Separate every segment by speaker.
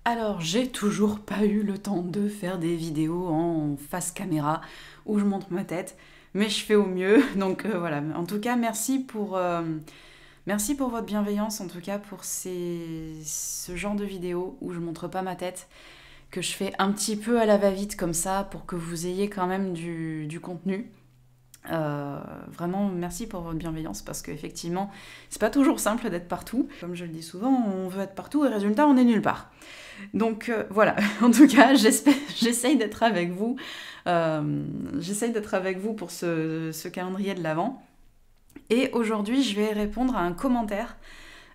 Speaker 1: Alors, j'ai toujours pas eu le temps de faire des vidéos en face caméra où je montre ma tête, mais je fais au mieux. Donc voilà, en tout cas, merci pour votre bienveillance, en tout cas pour ce genre de vidéos où je montre pas ma tête, que je fais un petit peu à la va-vite comme ça pour que vous ayez quand même du contenu. Vraiment, merci pour votre bienveillance parce qu'effectivement, c'est pas toujours simple d'être partout. Comme je le dis souvent, on veut être partout et résultat, on est nulle part. Donc voilà, en tout cas, j'essaye d'être avec vous. J'essaye d'être avec vous pour ce calendrier de l'Avent. Et aujourd'hui, je vais répondre à un commentaire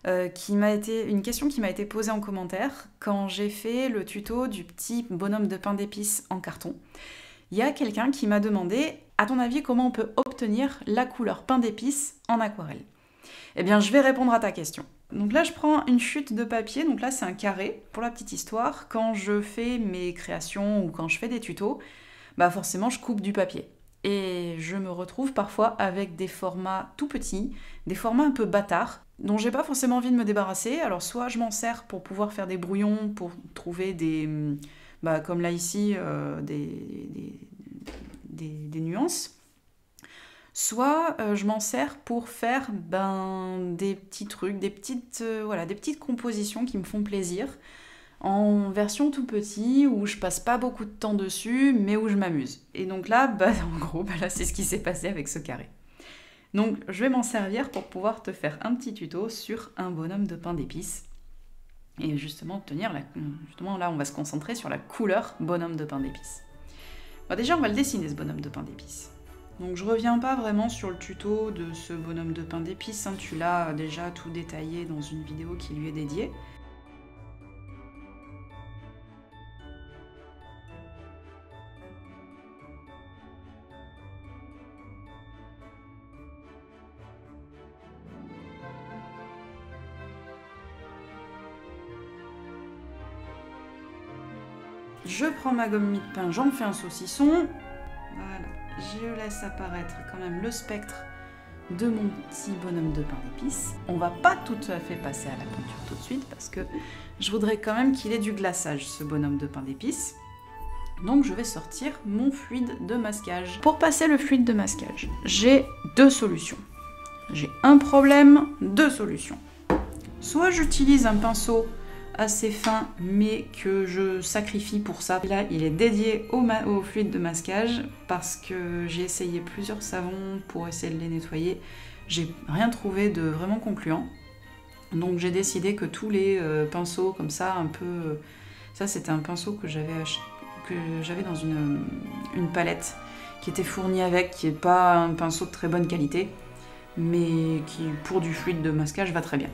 Speaker 1: une question qui m'a été posée en commentaire quand j'ai fait le tuto du petit bonhomme de pain d'épices en carton. Il y a quelqu'un qui m'a demandé, à ton avis, comment on peut obtenir la couleur pain d'épices en aquarelle? Eh bien, je vais répondre à ta question. Donc là, je prends une chute de papier, donc là, c'est un carré. Pour la petite histoire, quand je fais mes créations ou quand je fais des tutos, bah forcément, je coupe du papier. Et je me retrouve parfois avec des formats tout petits, des formats un peu bâtards, dont j'ai pas forcément envie de me débarrasser. Alors soit je m'en sers pour pouvoir faire des brouillons, pour trouver comme là ici, des nuances. Soit je m'en sers pour faire des petits trucs, des petites compositions qui me font plaisir, en version tout petit, où je passe pas beaucoup de temps dessus, mais où je m'amuse. Et donc là, en gros, là c'est ce qui s'est passé avec ce carré. Donc je vais m'en servir pour pouvoir te faire un petit tuto sur un bonhomme de pain d'épices. Et justement, là, on va se concentrer sur la couleur bonhomme de pain d'épices. Bon, déjà, on va le dessiner, ce bonhomme de pain d'épices. Donc je reviens pas vraiment sur le tuto de ce bonhomme de pain d'épices, hein, tu l'as déjà tout détaillé dans une vidéo qui lui est dédiée. Je prends ma gomme mie de pain, j'en fais un saucisson. Voilà, je laisse apparaître quand même le spectre de mon petit bonhomme de pain d'épices. On va pas tout à fait passer à la peinture tout de suite parce que je voudrais quand même qu'il ait du glaçage, ce bonhomme de pain d'épices. Donc je vais sortir mon fluide de masquage. Pour passer le fluide de masquage, j'ai deux solutions. J'ai un problème, deux solutions. Soit j'utilise un pinceau assez fin, mais que je sacrifie pour ça. Là, il est dédié au fluide de masquage parce que j'ai essayé plusieurs savons pour essayer de les nettoyer. J'ai rien trouvé de vraiment concluant. Donc j'ai décidé que tous les pinceaux comme ça, un peu... Ça, c'était un pinceau que j'avais dans une palette qui était fournie avec, qui n'est pas un pinceau de très bonne qualité, mais qui, pour du fluide de masquage, va très bien.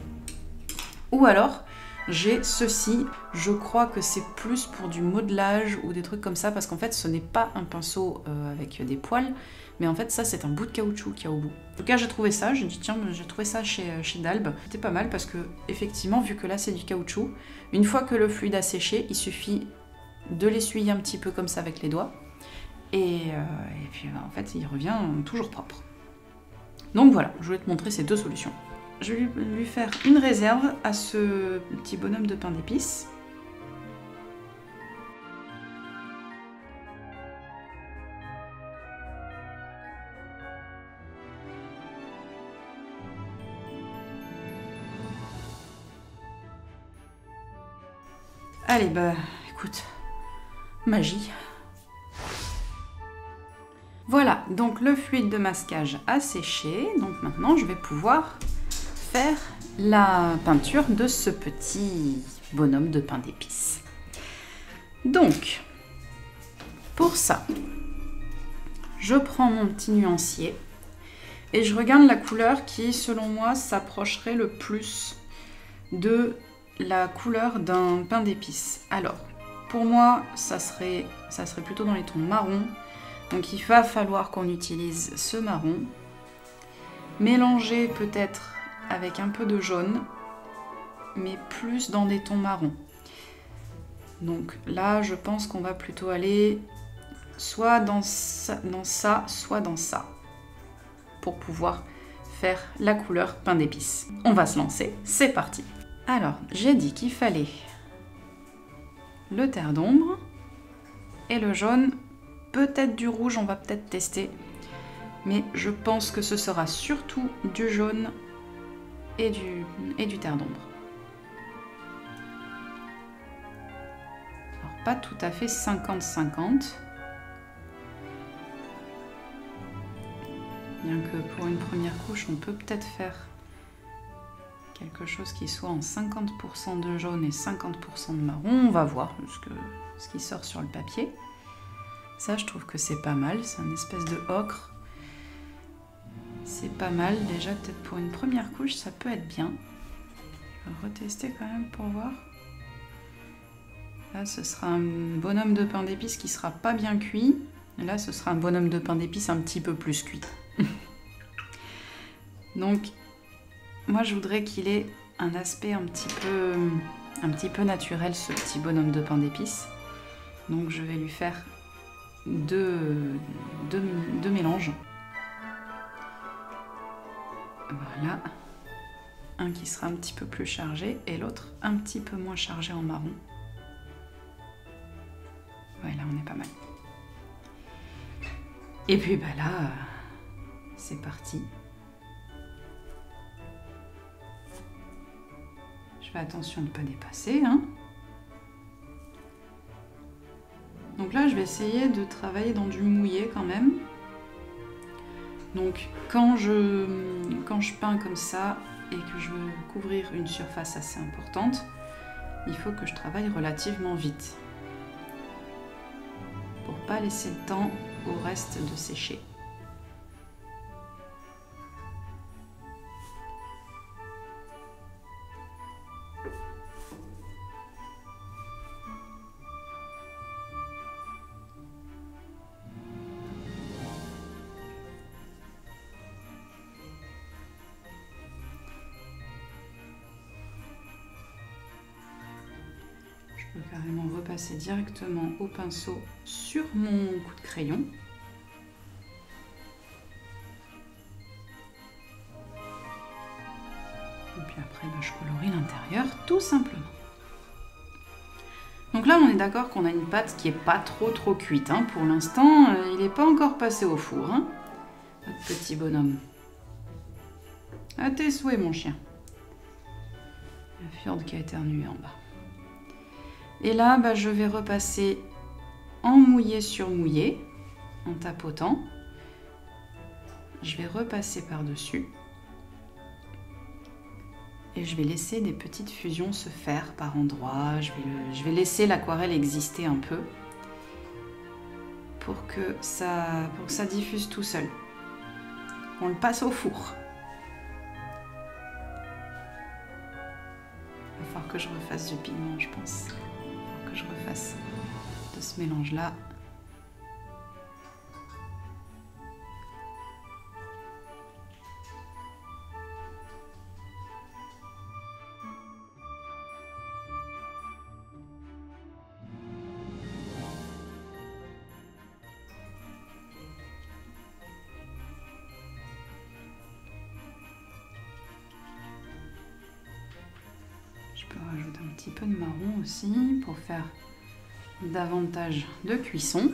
Speaker 1: Ou alors, j'ai ceci, je crois que c'est plus pour du modelage ou des trucs comme ça, parce qu'en fait ce n'est pas un pinceau avec des poils, mais en fait ça c'est un bout de caoutchouc qu'il y a au bout. En tout cas j'ai trouvé ça, j'ai dit tiens, j'ai trouvé ça chez Dalb. C'était pas mal parce que effectivement, vu que là c'est du caoutchouc, une fois que le fluide a séché, il suffit de l'essuyer un petit peu comme ça avec les doigts, et puis en fait il revient toujours propre. Donc voilà, je voulais te montrer ces deux solutions. Je vais lui faire une réserve à ce petit bonhomme de pain d'épices. Allez, écoute, magie. Voilà, donc le fluide de masquage a séché, donc maintenant je vais pouvoir faire la peinture de ce petit bonhomme de pain d'épices. Donc, pour ça, je prends mon petit nuancier et je regarde la couleur qui, selon moi, s'approcherait le plus de la couleur d'un pain d'épices. Alors, pour moi, ça serait plutôt dans les tons marron. Donc il va falloir qu'on utilise ce marron, mélangé peut-être avec un peu de jaune, mais plus dans des tons marrons. Donc là, je pense qu'on va plutôt aller soit dans ça, soit dans ça, pour pouvoir faire la couleur pain d'épices. On va se lancer, c'est parti. Alors, j'ai dit qu'il fallait le terre d'ombre et le jaune, peut-être du rouge, on va peut-être tester, mais je pense que ce sera surtout du jaune et du terre d'ombre. Alors pas tout à fait 50-50, bien que pour une première couche on peut peut-être faire quelque chose qui soit en 50% de jaune et 50% de marron. On va voir ce qui sort sur le papier. Ça, je trouve que c'est pas mal. C'est un espèce de ocre. C'est pas mal. Déjà, peut-être pour une première couche, ça peut être bien. Je vais retester quand même pour voir. Là, ce sera un bonhomme de pain d'épices qui sera pas bien cuit. Et là, ce sera un bonhomme de pain d'épices un petit peu plus cuit. Donc, moi, je voudrais qu'il ait un aspect un petit peu naturel, ce petit bonhomme de pain d'épices. Donc, je vais lui faire deux mélanges. Voilà. Un qui sera un petit peu plus chargé et l'autre un petit peu moins chargé en marron. Ouais, là, on est pas mal. Et puis, bah là, c'est parti. Je fais attention de ne pas dépasser, hein. Donc là, je vais essayer de travailler dans du mouillé quand même. Donc quand je peins comme ça et que je veux couvrir une surface assez importante, il faut que je travaille relativement vite pour pas laisser le temps au reste de sécher. Je peux carrément repasser directement au pinceau sur mon coup de crayon. Et puis après, je colorie l'intérieur tout simplement. Donc là, on est d'accord qu'on a une pâte qui n'est pas trop cuite. Hein. Pour l'instant, il n'est pas encore passé au four. Hein. Notre petit bonhomme. À tes souhaits, mon chien. La Fjord qui a éternué en bas. Et là, je vais repasser en mouillé sur mouillé, en tapotant. Je vais repasser par-dessus. Et je vais laisser des petites fusions se faire par endroits. Je vais laisser l'aquarelle exister un peu pour que ça diffuse tout seul. On le passe au four. Il va falloir que je refasse du pigment, je pense. Que je refasse de ce mélange là. Je peux rajouter un petit peu de marron aussi pour faire davantage de cuisson.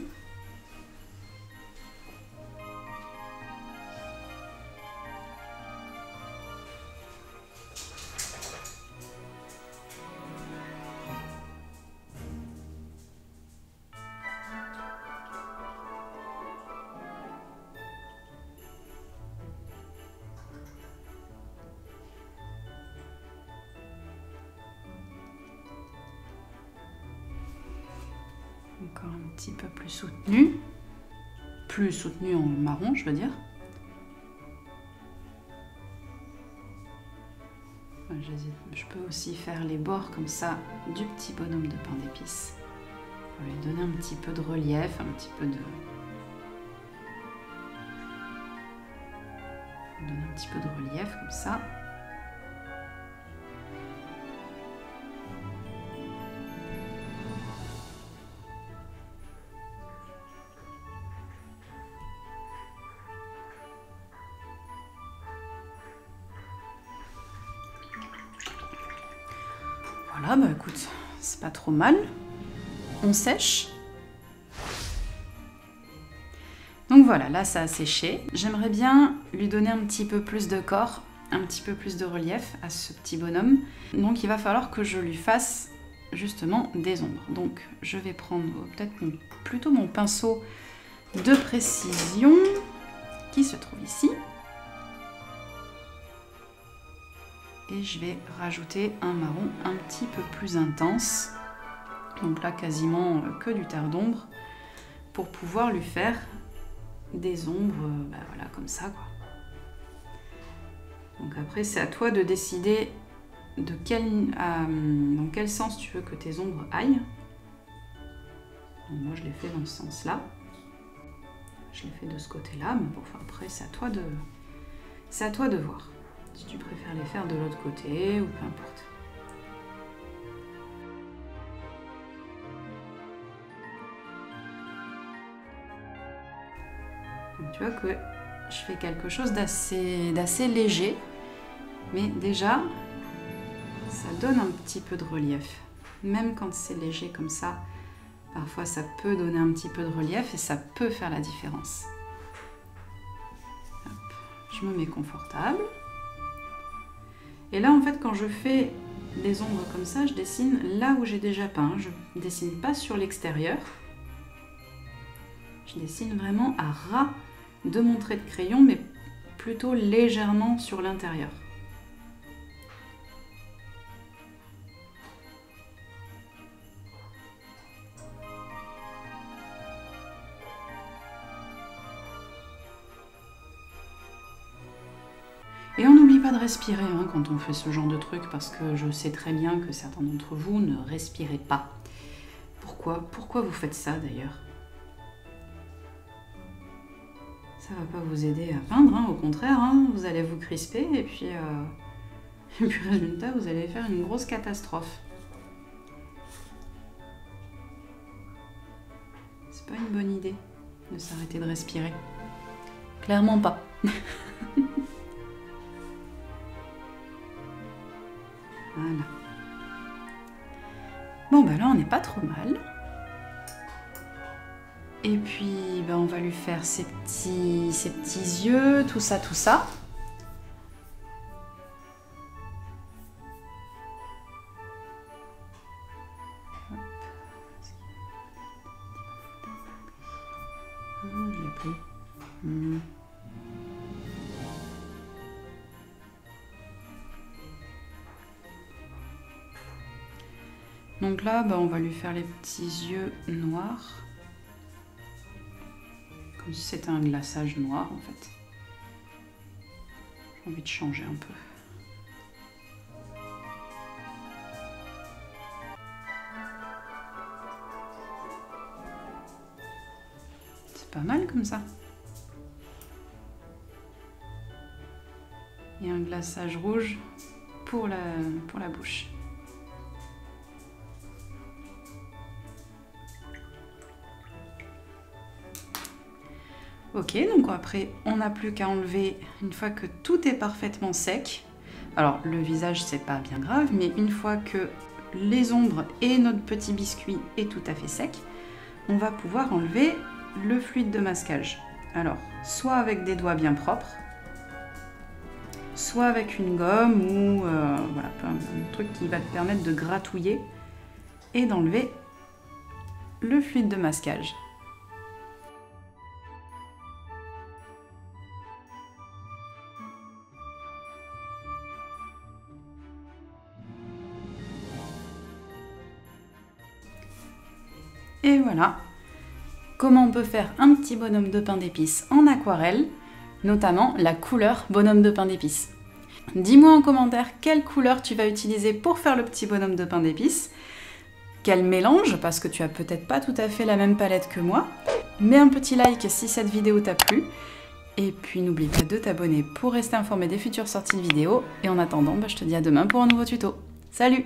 Speaker 1: Encore un petit peu plus soutenu en marron, je veux dire. Je peux aussi faire les bords comme ça du petit bonhomme de pain d'épices pour lui donner un petit peu de relief, un petit peu de relief comme ça. Voilà, écoute, c'est pas trop mal. on sèche. Donc voilà, là ça a séché. J'aimerais bien lui donner un petit peu plus de corps, un petit peu plus de relief à ce petit bonhomme. Donc il va falloir que je lui fasse justement des ombres. Donc je vais prendre peut-être plutôt mon pinceau de précision qui se trouve ici. Et je vais rajouter un marron un petit peu plus intense. Donc là quasiment que du terre d'ombre pour pouvoir lui faire des ombres, voilà, comme ça quoi. Donc après c'est à toi de décider dans quel sens tu veux que tes ombres aillent. Donc moi je l'ai fait dans ce sens là, je l'ai fait de ce côté là, mais bon, enfin, après c'est à toi de voir si tu préfères les faire de l'autre côté ou peu importe. Donc tu vois que je fais quelque chose d'assez léger, mais déjà ça donne un petit peu de relief. Même quand c'est léger comme ça, parfois ça peut donner un petit peu de relief et ça peut faire la différence. Hop, je me mets confortable. Et là en fait quand je fais des ombres comme ça, je dessine là où j'ai déjà peint. Je ne dessine pas sur l'extérieur. Je dessine vraiment à ras de mon trait de crayon, mais plutôt légèrement sur l'intérieur. Et on n'oublie pas de respirer hein, quand on fait ce genre de truc, parce que je sais très bien que certains d'entre vous ne respirez pas. Pourquoi vous faites ça d'ailleurs? Ça va pas vous aider à peindre, hein, au contraire, hein, vous allez vous crisper et puis résultat, vous allez faire une grosse catastrophe. C'est pas une bonne idée de s'arrêter de respirer. Clairement pas. Voilà. Bon, ben là, on n'est pas trop mal. Et puis, ben, on va lui faire ses petits yeux, tout ça, tout ça. Je l'ai pris. Donc là, ben, on va lui faire les petits yeux noirs. Comme si c'était un glaçage noir en fait. J'ai envie de changer un peu. C'est pas mal comme ça. Et un glaçage rouge pour la bouche. Ok, donc après, on n'a plus qu'à enlever une fois que tout est parfaitement sec. Alors, le visage, c'est pas bien grave, mais une fois que les ombres et notre petit biscuit est tout à fait sec, on va pouvoir enlever le fluide de masquage. Alors, soit avec des doigts bien propres, soit avec une gomme ou voilà, un truc qui va te permettre de gratouiller et d'enlever le fluide de masquage. Et voilà comment on peut faire un petit bonhomme de pain d'épices en aquarelle, notamment la couleur bonhomme de pain d'épices. Dis-moi en commentaire quelle couleur tu vas utiliser pour faire le petit bonhomme de pain d'épices, quel mélange, parce que tu as peut-être pas tout à fait la même palette que moi. Mets un petit like si cette vidéo t'a plu, et puis n'oublie pas de t'abonner pour rester informé des futures sorties de vidéos, et en attendant, je te dis à demain pour un nouveau tuto. Salut!